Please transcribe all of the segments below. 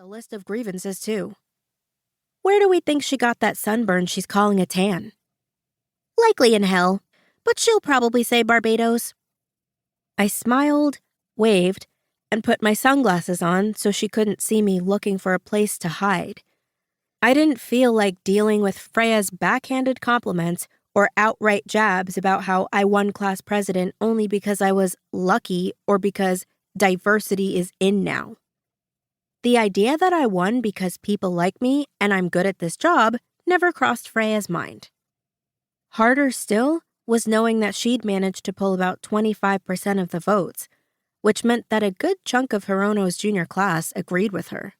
a list of grievances, too. Where do we think she got that sunburn she's calling a tan? Likely in hell, but she'll probably say Barbados. I smiled, waved, and put my sunglasses on so she couldn't see me looking for a place to hide. I didn't feel like dealing with Freya's backhanded compliments or outright jabs about how I won class president only because I was lucky or because diversity is in now. The idea that I won because people like me and I'm good at this job never crossed Freya's mind. Harder still was knowing that she'd managed to pull about 25% of the votes, which meant that a good chunk of Hirono's junior class agreed with her.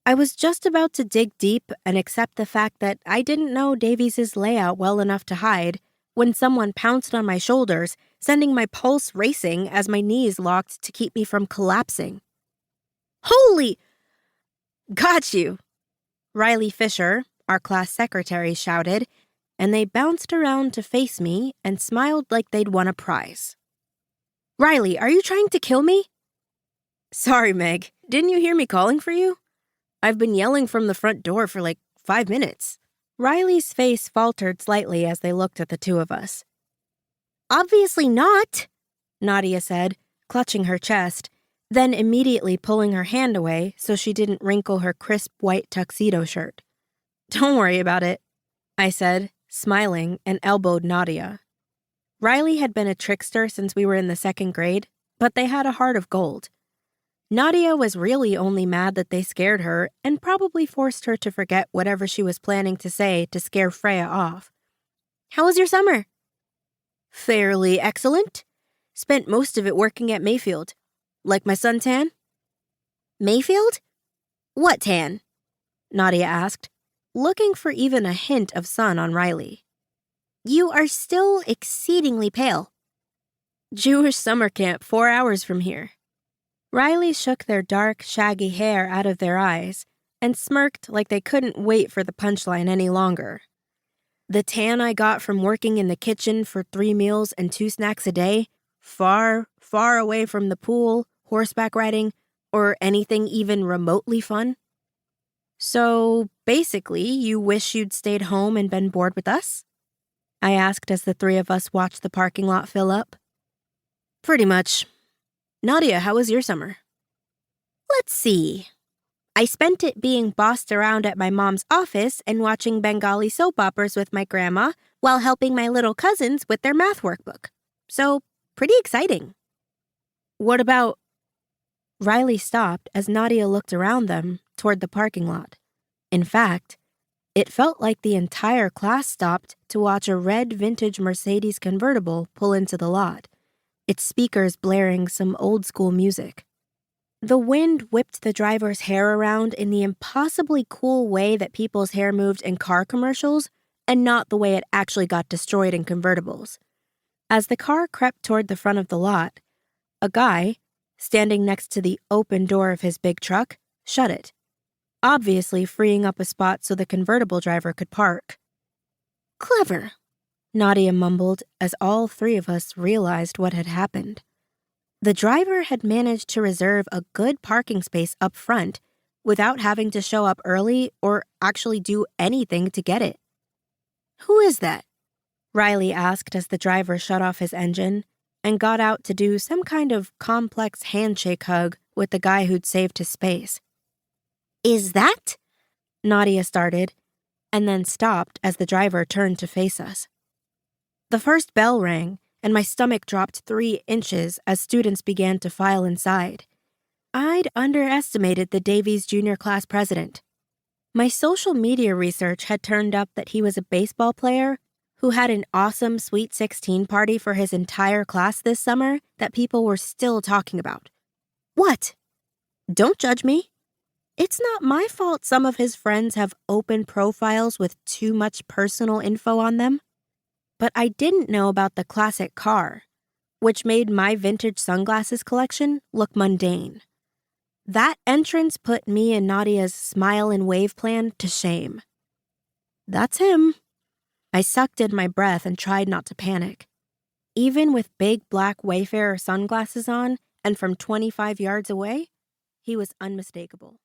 I was just about to dig deep and accept the fact that I didn't know Davies' layout well enough to hide when someone pounced on my shoulders, sending my pulse racing as my knees locked to keep me from collapsing. Holy! Got you! Riley Fisher, our class secretary, shouted, and they bounced around to face me and smiled like they'd won a prize. Riley, are you trying to kill me? Sorry, Meg. Didn't you hear me calling for you? I've been yelling from the front door for like 5 minutes. Riley's face faltered slightly as they looked at the two of us. Obviously not, Nadia said, clutching her chest, then immediately pulling her hand away so she didn't wrinkle her crisp white tuxedo shirt. Don't worry about it, I said, smiling, and elbowed Nadia. Riley had been a trickster since we were in the 2nd grade, but they had a heart of gold. Nadia was really only mad that they scared her and probably forced her to forget whatever she was planning to say to scare Freya off. How was your summer? Fairly excellent. Spent most of it working at Mayfield. Like my suntan? Mayfield? What tan? Nadia asked, looking for even a hint of sun on Riley. You are still exceedingly pale. Jewish summer camp 4 hours from here. Riley shook their dark, shaggy hair out of their eyes and smirked like they couldn't wait for the punchline any longer. The tan I got from working in the kitchen for 3 meals and 2 snacks a day, far, far away from the pool, horseback riding, or anything even remotely fun. So, basically, you wish you'd stayed home and been bored with us? I asked as the 3 of us watched the parking lot fill up. Pretty much. Nadia, how was your summer? Let's see. I spent it being bossed around at my mom's office and watching Bengali soap operas with my grandma while helping my little cousins with their math workbook. So, pretty exciting. What about... Riley stopped as Nadia looked around them toward the parking lot. In fact, it felt like the entire class stopped to watch a red vintage Mercedes convertible pull into the lot, its speakers blaring some old-school music. The wind whipped the driver's hair around in the impossibly cool way that people's hair moved in car commercials, and not the way it actually got destroyed in convertibles. As the car crept toward the front of the lot, a guy, standing next to the open door of his big truck, shut it, obviously freeing up a spot so the convertible driver could park. Clever, Nadia mumbled as all 3 of us realized what had happened. The driver had managed to reserve a good parking space up front without having to show up early or actually do anything to get it. Who is that? Riley asked as the driver shut off his engine and got out to do some kind of complex handshake hug with the guy who'd saved his space. Is that? Nadia started, and then stopped as the driver turned to face us. The first bell rang, and my stomach dropped 3 inches as students began to file inside. I'd underestimated the Davies junior class president. My social media research had turned up that he was a baseball player who had an awesome Sweet 16 party for his entire class this summer that people were still talking about. What? Don't judge me. It's not my fault some of his friends have open profiles with too much personal info on them. But I didn't know about the classic car, which made my vintage sunglasses collection look mundane. That entrance put me and Nadia's smile and wave plan to shame. That's him. I sucked in my breath and tried not to panic. Even with big black Wayfarer sunglasses on and from 25 yards away, he was unmistakable.